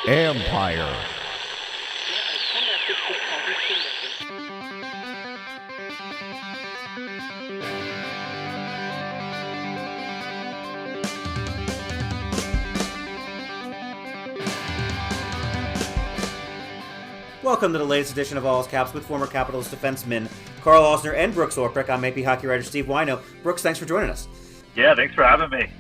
Empire. Welcome to the latest edition of All's Caps with former Capitals defensemen Karl and Brooks Orpik. I'm AP hockey writer Steve Wino. Brooks, thanks for joining us. Yeah, thanks for having me.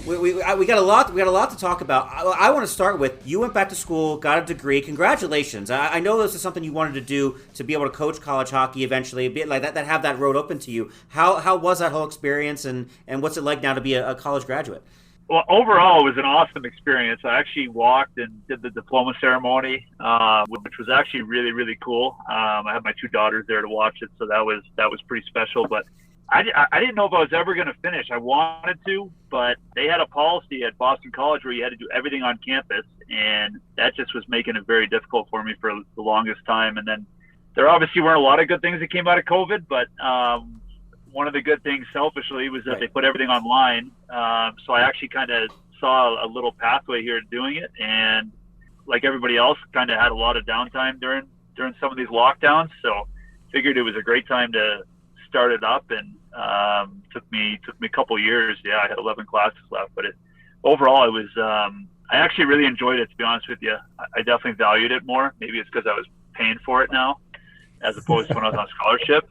We got a lot to talk about. I want to start with, you went back to school, got a degree. Congratulations. I know this is something you wanted to do, to be able to coach college hockey eventually, a bit like that have that road open to you. How was that whole experience, and what's it like now to be a college graduate? Well, overall, it was an awesome experience. I actually walked and did the diploma ceremony, which was actually really, really cool. I had my two daughters there to watch it, so that was pretty special. But I didn't know if I was ever going to finish. I wanted to, but they had a policy at Boston College where you had to do everything on campus, and that just was making it very difficult for me for the longest time. And then there obviously weren't a lot of good things that came out of COVID, but one of the good things selfishly was that they put everything online. So I actually kind of saw a little pathway here to doing it. And like everybody else, kind of had a lot of downtime during some of these lockdowns. So figured it was a great time to start it up, and took me a couple years. Yeah, I had 11 classes left, but overall it was, I actually really enjoyed it, to be honest with you. I definitely valued it more. Maybe it's because I was paying for it now as opposed to when I was on scholarship,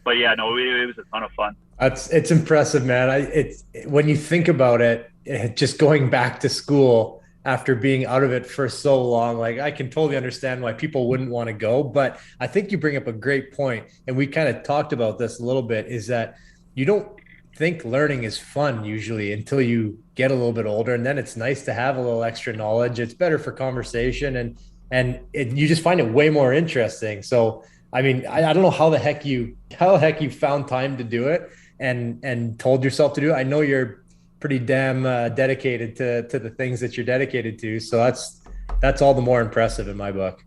but yeah, no, it was a ton of fun. It's impressive, man. When you think about it, just going back to school after being out of it for so long, like, I can totally understand why people wouldn't want to go. But I think you bring up a great point, and we kind of talked about this a little bit, is that you don't think learning is fun usually until you get a little bit older, and then it's nice to have a little extra knowledge. It's better for conversation, and you just find it way more interesting. So I mean, I don't know how the heck you found time to do it and told yourself to do it. I know you're pretty damn dedicated to the things that you're dedicated to. So that's all the more impressive in my book.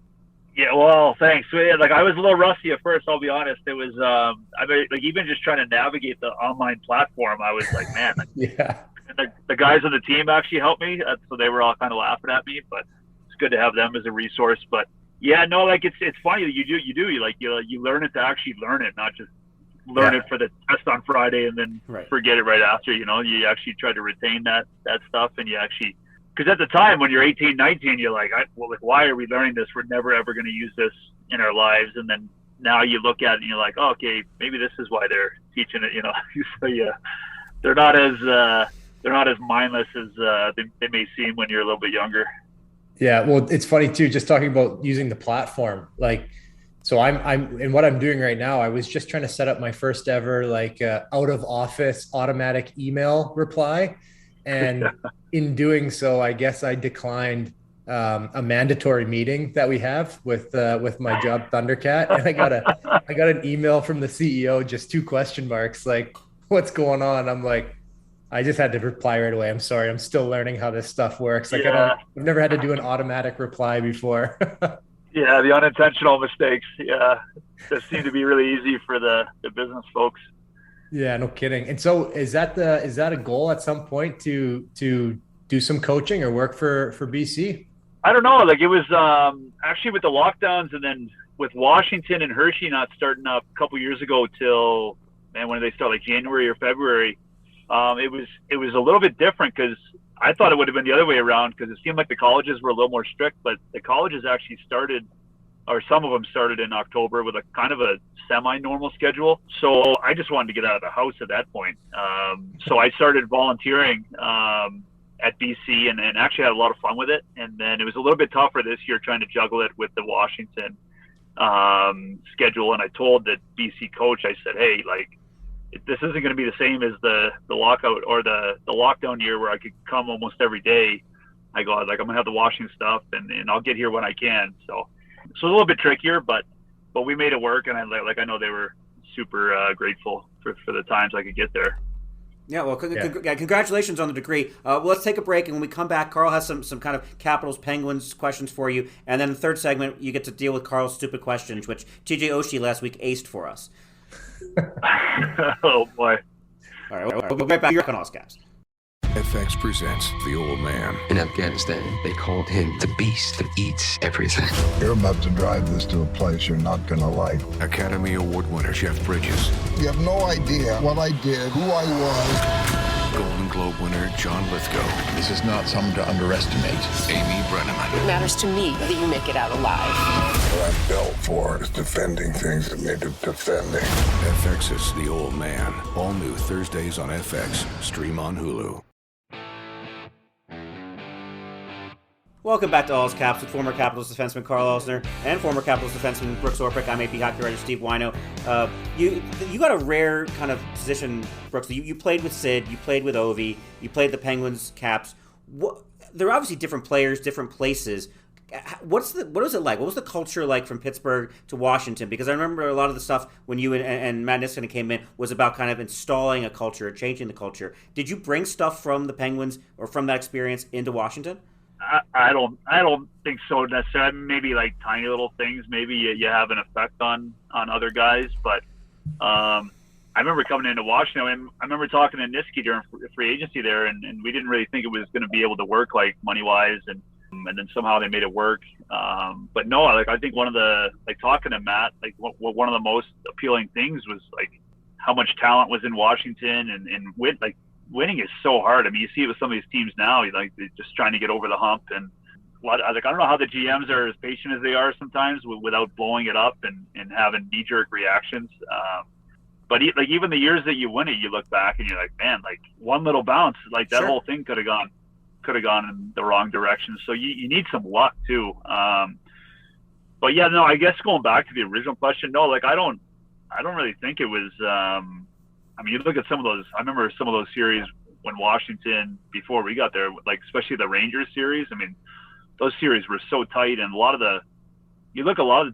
Yeah, well, thanks. So, yeah, like, I was a little rusty at first, I'll be honest. It was, I mean, like, even just trying to navigate the online platform, I was like, man. Yeah. The guys on the team actually helped me, so they were all kind of laughing at me, but it's good to have them as a resource. But yeah, no, like, it's funny that you learn it to actually learn it, not just learn it for the test on Friday and then forget it right after. You know, you actually try to retain that stuff, and you actually, because at the time when you're 18, 19, you're like, why are we learning this? We're never ever going to use this in our lives. And then now you look at it and you're like, oh, okay, maybe this is why they're teaching it. You know, so yeah, they're not as mindless as they may seem when you're a little bit younger. Yeah, well, it's funny too, just talking about using the platform. Like, so I'm in what I'm doing right now. I was just trying to set up my first ever out of office automatic email reply, and in doing so, I guess I declined a mandatory meeting that we have with my job, Thundercat, and I got an email from the CEO, just 2 question marks, like, what's going on? I'm like, I just had to reply right away. I'm sorry. I'm still learning how this stuff works. Like, I've never had to do an automatic reply before. Yeah, the unintentional mistakes. Yeah, that seem to be really easy for the business folks. Yeah, no kidding. And so, is that a goal at some point to do some coaching or work for BC? I don't know. Like, it was actually with the lockdowns, and then with Washington and Hershey not starting up a couple years ago till, man, when did they start? Like January or February. It was a little bit different, because I thought it would have been the other way around, because it seemed like the colleges were a little more strict, but the colleges actually started, or some of them started in October with a kind of a semi-normal schedule. So I just wanted to get out of the house at that point. So I started volunteering at BC, and actually had a lot of fun with it. And then it was a little bit tougher this year trying to juggle it with the Washington schedule. And I told the BC coach, I said, hey, like, this isn't going to be the same as the lockout or the lockdown year where I could come almost every day. I go, like, I'm gonna have the washing stuff, and I'll get here when I can. So it's a little bit trickier, but we made it work, and I know they were super grateful for the times I could get there. Yeah, well, congratulations on the degree. Let's take a break, and when we come back, Karl has some kind of Capitals, Penguins questions for you, and then the third segment, you get to deal with Karl's stupid questions, which TJ Oshie last week aced for us. Oh boy! All right, we'll be right back. You're on All's Caps. FX presents The Old Man. In Afghanistan, they called him the beast that eats everything. You're about to drive this to a place you're not gonna like. Academy Award winner Jeff Bridges. You have no idea what I did, who I was. Golden Globe winner John Lithgow. This is not something to underestimate. Amy Brenneman. It matters to me that you make it out alive. What I'm built for is defending things that need defending. FX's The Old Man. All new Thursdays on FX. Stream on Hulu. Welcome back to All's Caps with former Capitals defenseman Karl Elsner and former Capitals defenseman Brooks Orpik. I'm AP hockey writer Steve Wino. You got a rare kind of position, Brooks. You played with Sid, you played with Ovi, you played the Penguins, Caps. They're obviously different players, different places. What was it like? What was the culture like from Pittsburgh to Washington? Because I remember a lot of the stuff when you and Matt Niskanen came in was about kind of installing a culture, changing the culture. Did you bring stuff from the Penguins or from that experience into Washington? I don't think so necessarily. Maybe like tiny little things. Maybe you have an effect on other guys. But I remember coming into Washington, and I remember talking to Niski during free agency there, and we didn't really think it was going to be able to work like money wise, and then somehow they made it work. But no, like I think one of the talking to Matt, like one of the most appealing things was like how much talent was in Washington, and winning is so hard. I mean, you see it with some of these teams now. They're just trying to get over the hump, and I don't know how the GMs are as patient as they are sometimes without blowing it up and having knee-jerk reactions. But even the years that you win it, you look back and you're like, man, like one little bounce, like that whole thing could have gone in the wrong direction. So you need some luck too. But yeah, no, I guess going back to the original question, no, like I don't really think it was. I mean, you look at some of those. I remember some of those series when Washington, before we got there, like especially the Rangers series. I mean, those series were so tight, and a lot of the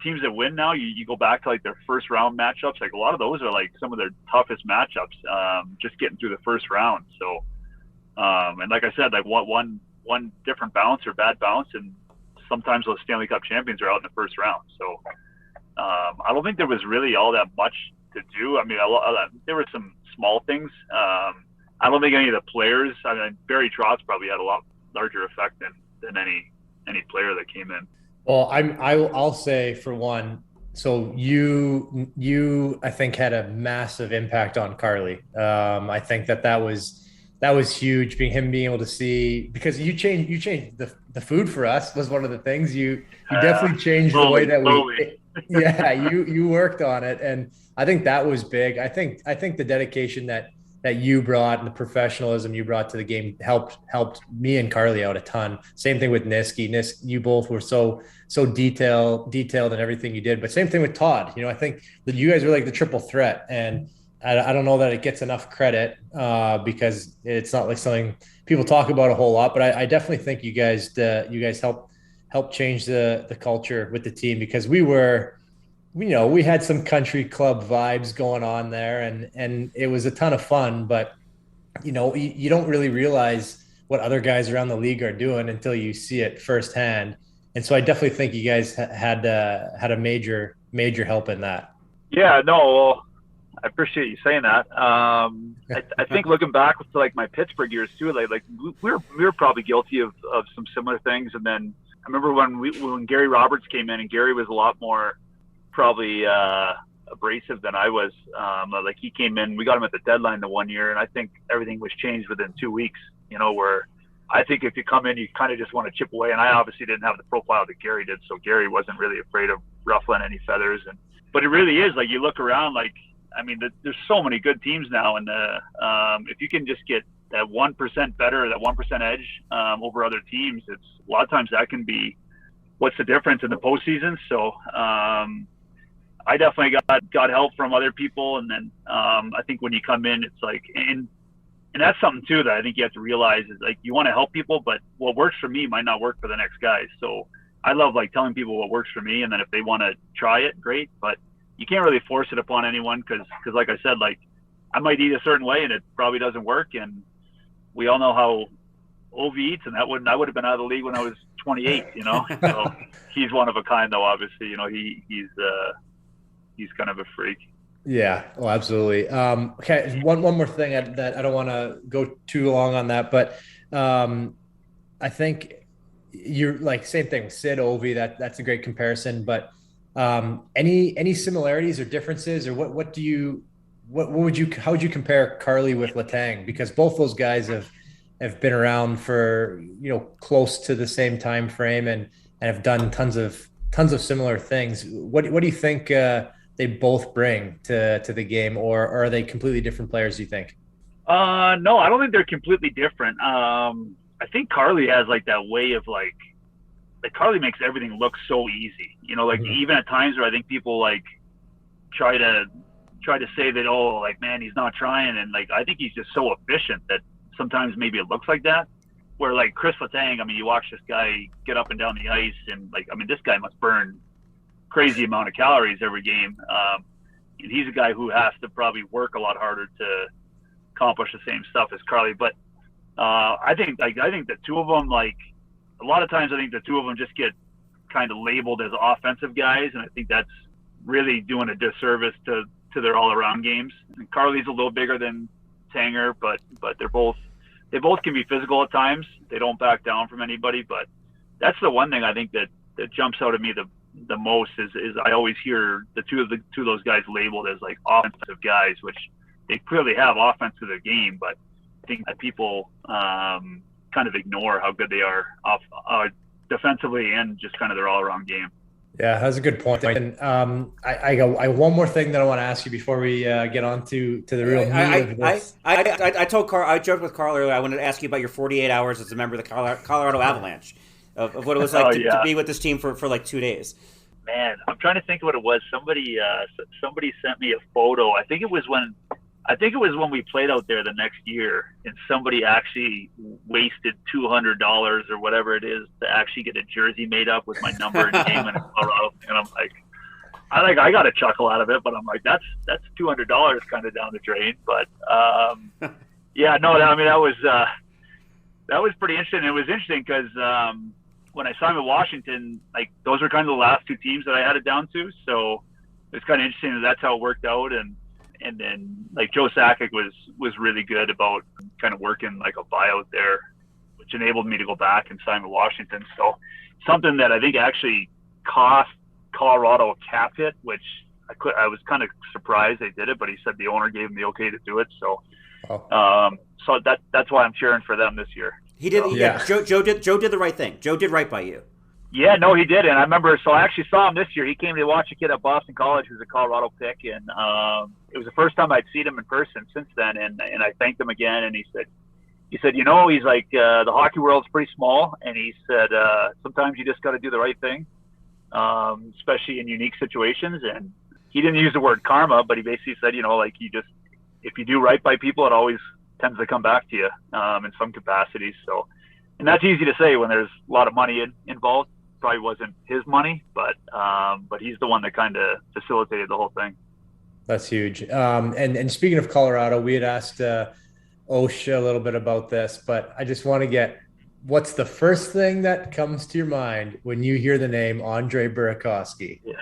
teams that win now. You go back to like their first round matchups. Like a lot of those are like some of their toughest matchups. Just getting through the first round. So, and like I said, like one different bounce or bad bounce, and sometimes those Stanley Cup champions are out in the first round. So, I don't think there was really all that much to do. I mean, there were some small things. I don't think any of the players. I mean, Barry Trotz probably had a lot larger effect than any player that came in. Well, I'll say for one. So you I think had a massive impact on Carly. I think that was huge. Being able to see, because you changed the food for us was one of the things you definitely changed the way that we. Yeah, you worked on it, and I think that was big. I think the dedication that you brought and the professionalism you brought to the game helped me and Carly out a ton. Same thing with Niski. You both were so detailed in everything you did. But same thing with Todd. I think that you guys were like the triple threat, and I don't know that it gets enough credit because it's not like something people talk about a whole lot. But I definitely think you guys helped change the culture with the team, because we had some country club vibes going on there, and it was a ton of fun, but you don't really realize what other guys around the league are doing until you see it firsthand. And so I definitely think you guys had a major help in that. Yeah, no, well, I appreciate you saying that. I think looking back to like my Pittsburgh years too, like we were probably guilty of some similar things. And then I remember when Gary Roberts came in, and Gary was a lot more probably abrasive than I was. Like he came in, we got him at the deadline the one year, and I think everything was changed within 2 weeks. Where I think if you come in, you kind of just want to chip away. And I obviously didn't have the profile that Gary did, so Gary wasn't really afraid of ruffling any feathers. But it really is like you look around, like I mean, there's so many good teams now, and if you can just get that 1% better, that 1% edge over other teams, it's a lot of times that can be what's the difference in the postseason. So I definitely got help from other people, and then I think when you come in, it's like and that's something too that I think you have to realize is like you want to help people, but what works for me might not work for the next guy. So I love like telling people what works for me, and then if they want to try it, great, but you can't really force it upon anyone because like I said, like I might eat a certain way and it probably doesn't work, and we all know how Ov eats, and I would have been out of the league when I was 28, So he's one of a kind though, obviously, he's kind of a freak. Yeah, well, absolutely. Okay, one more thing that I don't want to go too long on that, but I think you're like same thing with Sid Ovi. That's a great comparison. But any similarities or differences, or what do you what would you how would you compare Carly with Letang? Because both those guys have been around for close to the same time frame and have done tons of similar things. What do you think they both bring to the game, or are they completely different players? Do you think? No, I don't think they're completely different. I think Carly has like that way of like Carly makes everything look so easy. Like even at times where I think people like try to say that, oh, like, man, he's not trying, and like I think he's just so efficient that sometimes maybe it looks like that. Where like Chris Letang, I mean, you watch this guy get up and down the ice, and like, I mean, this guy must burn crazy amount of calories every game. And he's a guy who has to probably work a lot harder to accomplish the same stuff as Carly. But I think the two of them, like a lot of times, I think the two of them just get kind of labeled as offensive guys, and I think that's really doing a disservice to their all-around games. And Carly's a little bigger than Tanger, but they both can be physical at times. They don't back down from anybody, but that's the one thing I think that jumps out at me the most is I always hear the two of those guys labeled as like offensive guys, which they clearly have offense to their game, but I think that people kind of ignore how good they are off defensively and just kind of their all-around game. Yeah, that's a good point. And I one more thing that I want to ask you before we get on to the real meat of this. I told Carl, I joked with Carl earlier, I wanted to ask you about your 48 hours as a member of the Colorado Avalanche, of what it was like to be with this team for like 2 days. Man, I'm trying to think of what it was. Somebody sent me a photo. I think it was when we played out there the next year, and somebody actually wasted $200 or whatever it is to actually get a jersey made up with my number and name in Colorado. And I'm like, I got a chuckle out of it, but I'm like, that's $200 kind of down the drain. But yeah, no, I mean that was pretty interesting. It was interesting because when I signed with Washington, like those were kind of the last two teams that I had it down to. So it's kind of interesting that's how it worked out. And then like Joe Sakic was really good about kind of working like a buyout there, which enabled me to go back and sign with Washington. So something that I think actually cost Colorado a cap hit, which I was kind of surprised they did it, but he said the owner gave him the okay to do it. So, so that's why I'm cheering for them this year. He did. So, yeah. Joe did the right thing. Joe did right by you. Yeah, no, he did. And I remember, so I actually saw him this year. He came to watch a kid at Boston College who's a Colorado pick. And it was the first time I'd seen him in person since then. And I thanked him again. And he said, he's like, the hockey world's pretty small. And he said, sometimes you just got to do the right thing, especially in unique situations. And he didn't use the word karma, but he basically said, like if you do right by people, it always tends to come back to you in some capacity. So, and that's easy to say when there's a lot of money involved. Probably wasn't his money, but he's the one that kind of facilitated the whole thing. That's huge. And speaking of Colorado, we had asked Osha a little bit about this, but I just want to get, what's the first thing that comes to your mind when you hear the name Andre Burakovsky? Yeah.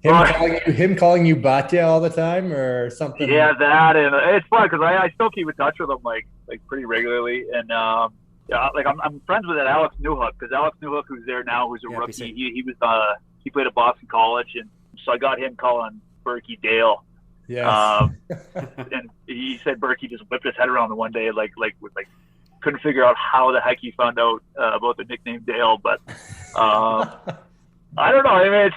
him calling you Batya all the time or something? Yeah, that, and it's fun because I still keep in touch with him like pretty regularly, and yeah, like I'm friends with that Alex Newhook, because Alex Newhook, who's there now, who's a rookie, he played at Boston College, and so I got him calling Berkey Dale. Yes. And he said Berkey just whipped his head around the one day, couldn't figure out how the heck he found out about the nickname Dale, but I don't know. I mean,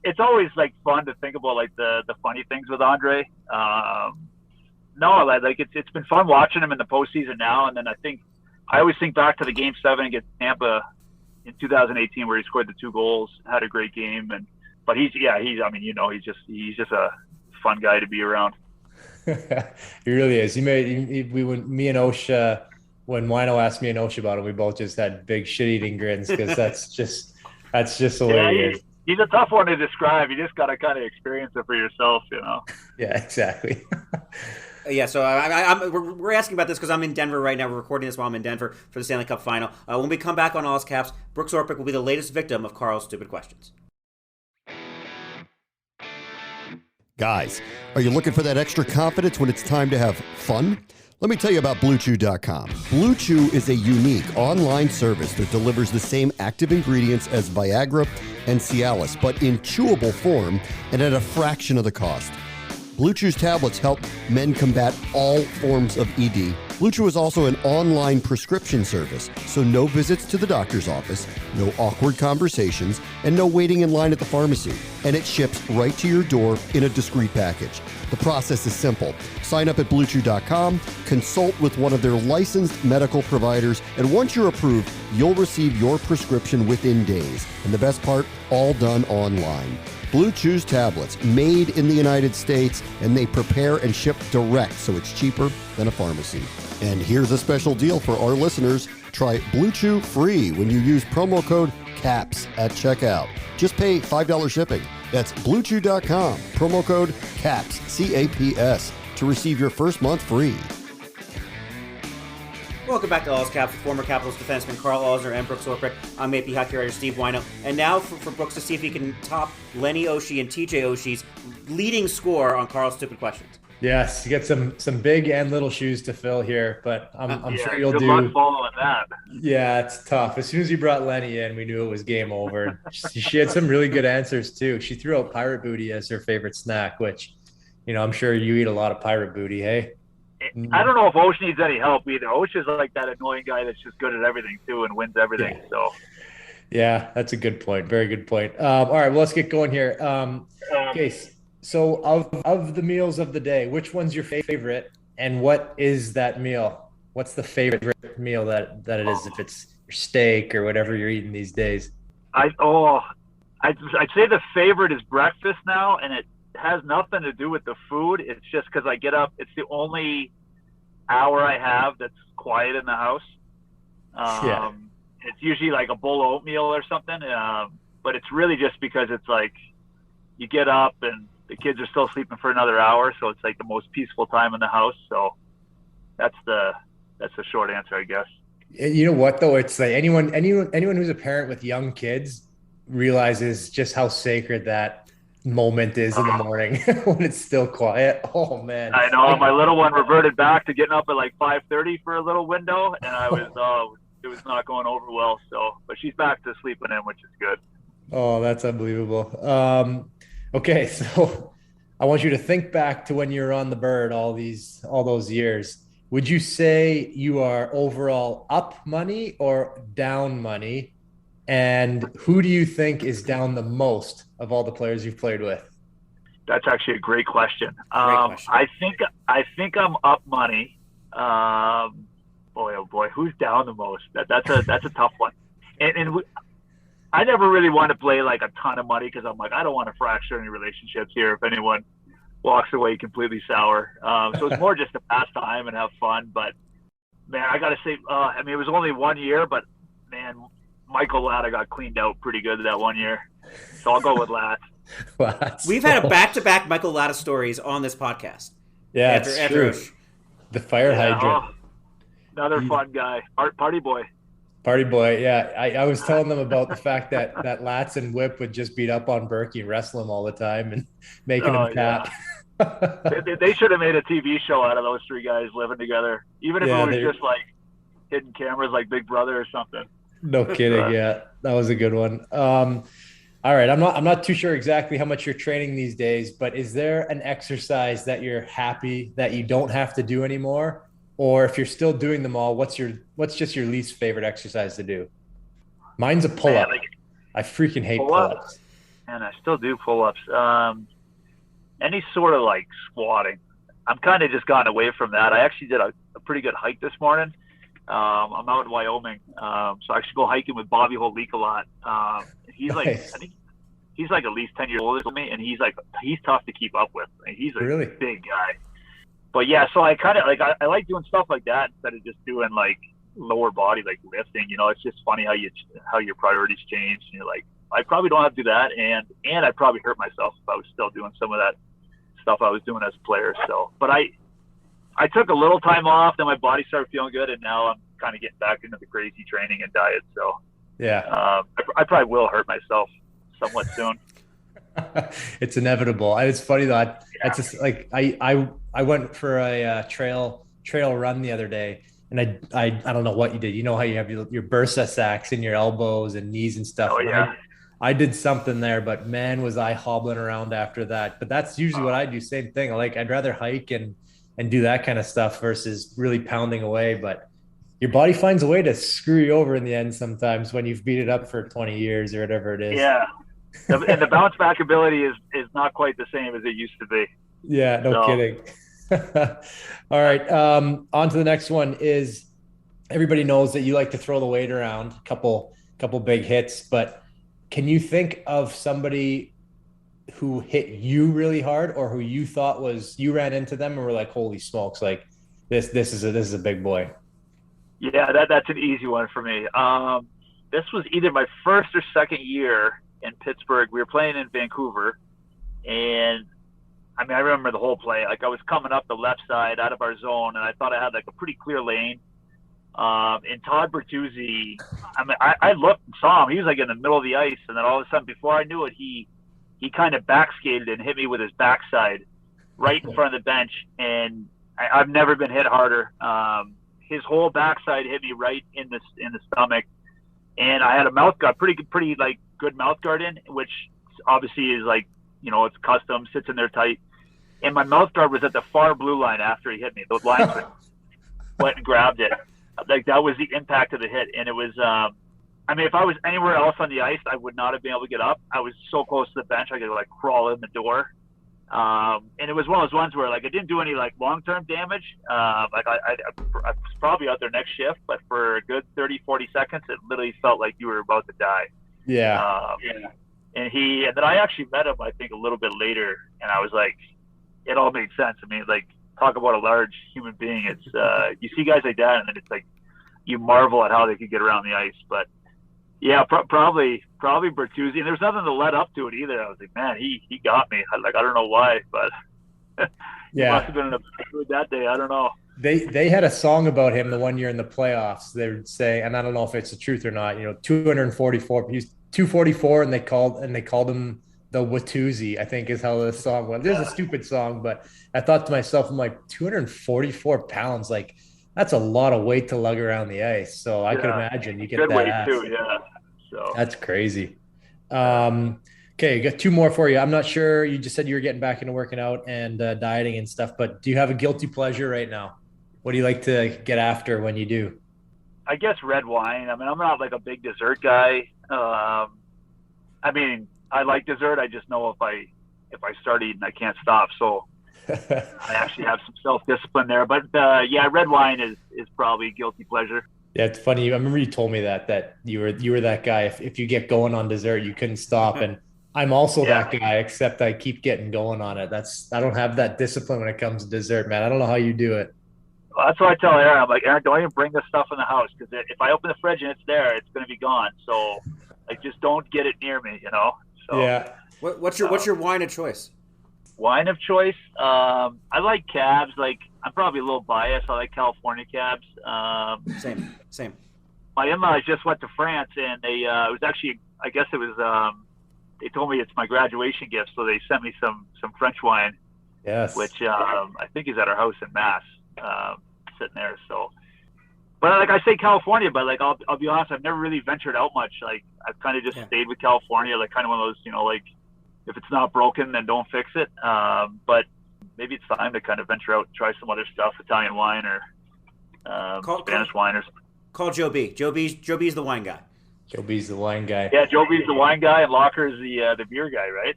it's always like fun to think about like the funny things with Andre. No, like it's been fun watching him in the postseason now, and then I always think back to the Game 7 against Tampa in 2018 where he scored the 2 goals, had a great game, but he's just a fun guy to be around. He really is. Me and Osha, when Wino asked me and Osha about him, we both just had big shit-eating grins because that's just the way he is. He's a tough one to describe. You just got to kind of experience it for yourself, Yeah, exactly. Yeah, so we're asking about this because I'm in Denver right now. We're recording this while I'm in Denver for the Stanley Cup Final. When we come back on All's Caps, Brooks Orpik will be the latest victim of Carl's stupid questions. Guys, are you looking for that extra confidence when it's time to have fun? Let me tell you about BlueChew.com. Blue Chew is a unique online service that delivers the same active ingredients as Viagra and Cialis, but in chewable form and at a fraction of the cost. Blue Chew's tablets help men combat all forms of ED. Blue Chew is also an online prescription service, so no visits to the doctor's office, no awkward conversations, and no waiting in line at the pharmacy. And it ships right to your door in a discreet package. The process is simple. Sign up at BlueChew.com, consult with one of their licensed medical providers, and once you're approved, you'll receive your prescription within days. And the best part, all done online. Blue Chew's tablets, made in the United States, and they prepare and ship direct, so it's cheaper than a pharmacy. And here's a special deal for our listeners. Try Blue Chew free when you use promo code CAPS at checkout. Just pay $5 shipping. That's BlueChew.com, promo code CAPS, C-A-P-S, to receive your first month free. Welcome back to All's Caps with former Capitals defenseman Karl Alzner and Brooks Orpik. I'm AP hockey writer Steve Wino. And now for Brooks to see if he can top Lenny Oshie and TJ Oshie's leading score on Karl's Stupid Questions. Yes, you get some big and little shoes to fill here, but I'm sure you'll good do. luck following that. Yeah, it's tough. As soon as you brought Lenny in, we knew it was game over. She had some really good answers too. She threw out pirate booty as her favorite snack, which, I'm sure you eat a lot of pirate booty, hey? I don't know if Osh needs any help either. Osh is like that annoying guy that's just good at everything too and wins everything. Yeah. So, yeah, that's a good point. Very good point. All right, well, let's get going here. Okay, so of the meals of the day, which one's your favorite, and what is that meal? What's the favorite meal that it is? If it's steak or whatever you're eating these days. I'd say the favorite is breakfast now, and it has nothing to do with the food. It's just because I get up. It's the only hour I have that's quiet in the house. It's usually like a bowl of oatmeal or something. But it's really just because it's like you get up and the kids are still sleeping for another hour, so it's like the most peaceful time in the house. So that's the short answer, I guess. You know what though? It's like anyone who's a parent with young kids realizes just how sacred that moment is in the morning when it's still quiet. Oh man, I know. My little one reverted back to getting up at like 5:30 for a little window, and it was not going over well. So, but she's back to sleeping in, which is good. Oh, that's unbelievable. Okay, so I want you to think back to when you were on the Bird all those years. Would you say you are overall up money or down money? And who do you think is down the most of all the players you've played with? That's actually a great question. I think I'm up money. Boy, oh boy, who's down the most? That's a tough one. I never really want to play like a ton of money because I'm like, I don't want to fracture any relationships here if anyone walks away completely sour. So it's more just a pastime and have fun. But man, I got to say, it was only 1 year, but man, Michael Latta got cleaned out pretty good that 1 year. So I'll go with Latta. We've had a back-to-back Michael Latta stories on this podcast. Yeah, after the fire hydrant. Another fun guy. Party boy. Party boy, yeah. I was telling them about the fact that Lats and Whip would just beat up on Berkey and wrestle him all the time and making him tap. Yeah. They should have made a TV show out of those three guys living together, even if it was just like hidden cameras like Big Brother or something. No kidding. Yeah, that was a good one. All right, I'm not too sure exactly how much you're training these days, but is there an exercise that you're happy that you don't have to do anymore? Or if you're still doing them all, what's just your least favorite exercise to do? Mine's a pull-up. I freaking hate pull-ups. And I still do pull-ups. Any sort of like squatting. I'm kind of just gotten away from that. I actually did a pretty good hike this morning. I'm out in Wyoming, so I actually go hiking with Bobby Holik a lot. He's nice. Like, I think he's like at least 10 years older than me, and he's tough to keep up with. He's a really big guy. But yeah, so I kind of like I like doing stuff like that instead of just doing like lower body like lifting. It's just funny how your priorities change. And you're like, I probably don't have to do that, and I'd probably hurt myself if I was still doing some of that stuff I was doing as a player. So, but I took a little time off, then my body started feeling good, and now I'm kind of getting back into the crazy training and diet. So, yeah, I probably will hurt myself somewhat soon. It's inevitable. It's funny though. That's just like I went for a trail run the other day, and I don't know what you did. You know how you have your bursa sacks in your elbows and knees and stuff. Oh, yeah. I did something there, but man, was I hobbling around after that. But that's usually what I do. Same thing. Like I'd rather hike and do that kind of stuff versus really pounding away. But your body finds a way to screw you over in the end sometimes when you've beat it up for 20 years or whatever it is. Yeah. And the bounce back ability is not quite the same as it used to be. Yeah, no kidding. All right. On to the next one is everybody knows that you like to throw the weight around, a couple big hits, but can you think of somebody who hit you really hard or who you thought you ran into them and were like, holy smokes, like this is a big boy? Yeah, that's an easy one for me. This was either my first or second year in Pittsburgh. We were playing in Vancouver, and I mean, I remember the whole play. Like I was coming up the left side out of our zone, and I thought I had like a pretty clear lane. And Todd Bertuzzi, I mean, I looked and saw him. He was like in the middle of the ice, and then all of a sudden, before I knew it, he kind of back skated and hit me with his backside right in front of the bench. And I've never been hit harder. His whole backside hit me right in the stomach, and I had a mouth guard, pretty like good mouth guard in, which obviously is like, you know, it's custom, sits in there tight. And my mouth guard was at the far blue line after he hit me. Those lines went and grabbed it. Like that was the impact of the hit. And it was, I mean, if I was anywhere else on the ice, I would not have been able to get up. I was so close to the bench, I could like crawl in the door. And it was one of those ones where like I didn't do any like long-term damage. Like I was probably out there next shift, but for a good 30, 40 seconds, it literally felt like you were about to die. Yeah. And then I actually met him, I think, a little bit later, and I was like, it all made sense. I mean, like, talk about a large human being. It's you see guys like that, and then it's like you marvel at how they could get around the ice. But yeah, probably Bertuzzi. And there's nothing to let up to it either. I was like, man, he got me. I don't know why, but yeah, must have been in a mood that day. I don't know. They had a song about him the one year in the playoffs. They would say, and I don't know if it's the truth or not, you know, 244. He's 244, and they called him the Watuzi, I think is how the song went. There's a stupid song, but I thought to myself, I'm like, 244 pounds, like that's a lot of weight to lug around the ice. So I could imagine you get good that weight ass. too, yeah. So that's crazy. Okay, got two more for you. I'm not sure. You just said you were getting back into working out and dieting and stuff, but do you have a guilty pleasure right now? What do you like to get after when you do? I guess red wine. I mean, I'm not like a big dessert guy. I mean, I like dessert. I just know if I start eating, I can't stop. So I actually have some self-discipline there. But yeah, red wine is probably a guilty pleasure. Yeah, it's funny. I remember you told me that you were that guy. If you get going on dessert, you couldn't stop. And I'm also that guy, except I keep getting going on it. I don't have that discipline when it comes to dessert, man. I don't know how you do it. Well, that's what I tell Aaron. I'm like, Aaron, don't even bring this stuff in the house, because if I open the fridge and it's there, it's going to be gone. So like, just don't get it near me, you know? So, yeah. What's your wine of choice? Wine of choice? I like cabs. Like, I'm probably a little biased. I like California cabs. Same. My in-laws just went to France, and they it was actually, I guess it was, they told me it's my graduation gift, so they sent me some French wine. Yes. Which I think is at our house in Mass, sitting there. So, but like I say California, but like I'll be honest, I've never really ventured out much. Like I've kind of just stayed with California, like kind of one of those, you know, like if it's not broken, then don't fix it. But maybe it's time to kind of venture out and try some other stuff, Italian wine or Spanish wine or something. Call Joe B. Joe B's the wine guy. Joe B's the wine guy. Yeah, Joe B's the wine guy, and Locker's the beer guy, right?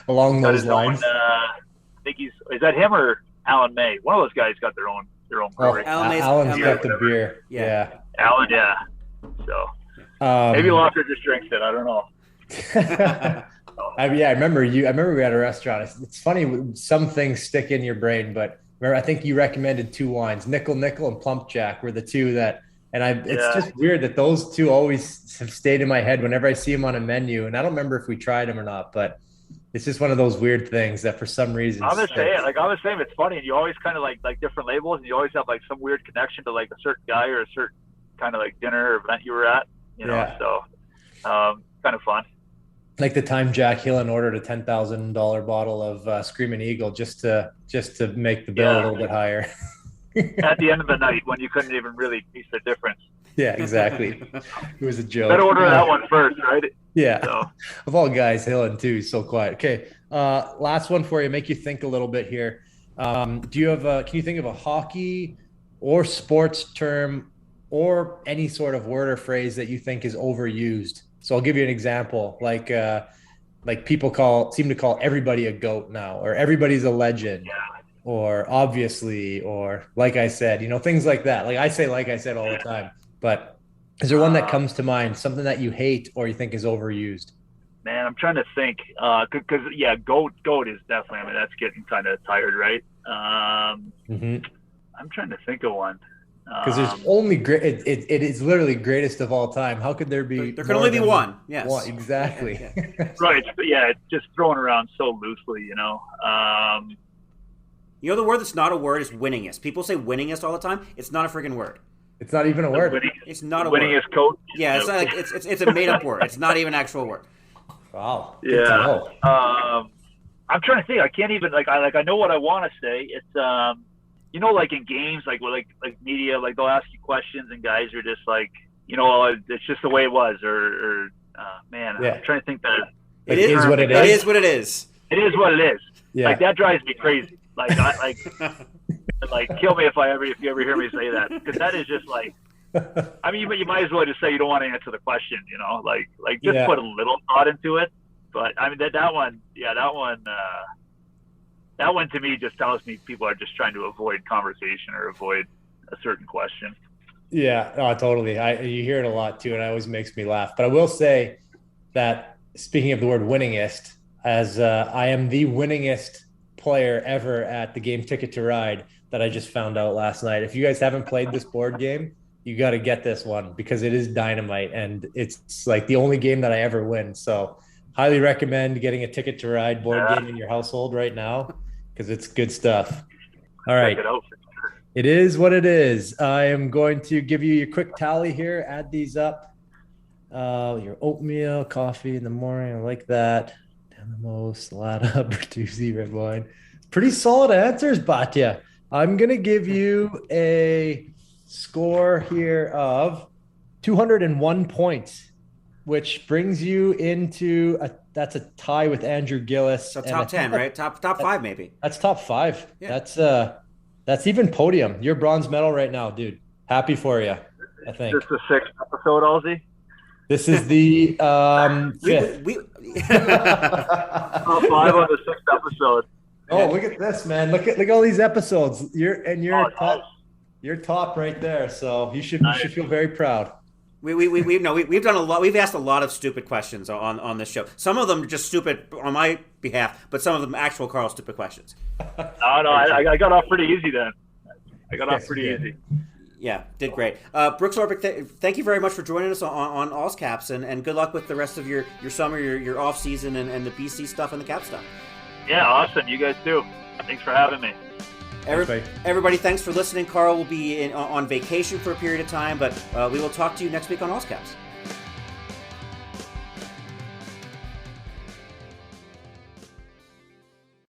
Along those lines. I think is that him or Alan May? One of those guys got their own brewery. Alan's got the beer. Yeah. Alan, yeah. So maybe Locker just drinks it. I don't know. I remember we were at a restaurant. It's funny, some things stick in your brain, but remember, I think you recommended two wines, Nickel and Plump Jack were the two that, and it's just weird that those two always have stayed in my head whenever I see them on a menu. And I don't remember if we tried them or not, but it's just one of those weird things that for some reason. I was saying, it's funny. And you always kind of like different labels, and you always have like some weird connection to like a certain guy or a certain kind of like dinner or event you were at, you know, so kind of fun. Like the time Jack Hillen ordered a $10,000 bottle of Screaming Eagle just to make the bill a little bit higher. At the end of the night when you couldn't even really piece the difference. Yeah, exactly. It was a joke. Better order that one first, right? Yeah. So. Of all guys, Hillen too, he's so quiet. Okay. Last one for you. Make you think a little bit here. Can you think of a hockey or sports term or any sort of word or phrase that you think is overused? So I'll give you an example. Like people seem to call everybody a GOAT now, or everybody's a legend, or obviously, or like I said, things like that. Like I say all the time. But is there one that comes to mind, something that you hate or you think is overused? Man, I'm trying to think. Because GOAT is definitely. I mean, that's getting kind of tired, right? I'm trying to think of one. Because there's only great. It is literally greatest of all time. How could there be? There can only be one. Yes. One, exactly. Right. But yeah, it's just thrown around so loosely, The word that's not a word is winningest. People say winningest all the time. It's not a freaking word. It's not even a word. It's not a word. Winningest coach. Yeah, it's not like it's a made up word. It's not even an actual word. Wow. Yeah. I'm trying to think. I can't even I know what I want to say. It's like in games, like media, like they'll ask you questions and guys are just like, it's just the way it was, or man, I'm trying to think that it is what it is. It is what it is. It is what it is. Yeah. Like that drives me crazy. Like kill me if you ever hear me say that, because that is just like, I mean, you might as well just say you don't want to answer the question, just put a little thought into it. But I mean that one to me just tells me people are just trying to avoid conversation or avoid a certain question. Yeah, totally. You hear it a lot too, and it always makes me laugh. But I will say that, speaking of the word winningest, as I am the winningest player ever at the game Ticket to Ride that I just found out last night. If you guys haven't played this board game, you got to get this one because it is dynamite, and it's like the only game that I ever win. So highly recommend getting a Ticket to Ride board game in your household right now because it's good stuff. All right. It is what it is. I am going to give you your quick tally here. Add these up. Your oatmeal, coffee in the morning. I like that. Dynamo, Salada, Bertuzzi, red wine. Pretty solid answers, Batya. I'm going to give you a score here of 201 points, which brings you into that's a tie with Andrew Gillis. So top 10, right? Top 5 maybe. That's top 5. Yeah. That's even podium. You're bronze medal right now, dude. Happy for you, I think. This is the 6th episode, Ozzy? This is the 5th. Top 5 on the 6th episode. Oh, look at this, man. Look at all these episodes. You're top. You're top right there. So you should feel very proud. We've done a lot. We've asked a lot of stupid questions on this show. Some of them are just stupid on my behalf, but some of them actual Karl stupid questions. No, I got off pretty easy then. Easy. Yeah, did great. Brooks Orpik, thank you very much for joining us on All's Caps, and good luck with the rest of your summer, your off season, and the BC stuff and the Cap stuff. Yeah, awesome. You guys too. Thanks for having me. Everybody, thanks for listening. Karl will be on vacation for a period of time, but we will talk to you next week on All's Caps.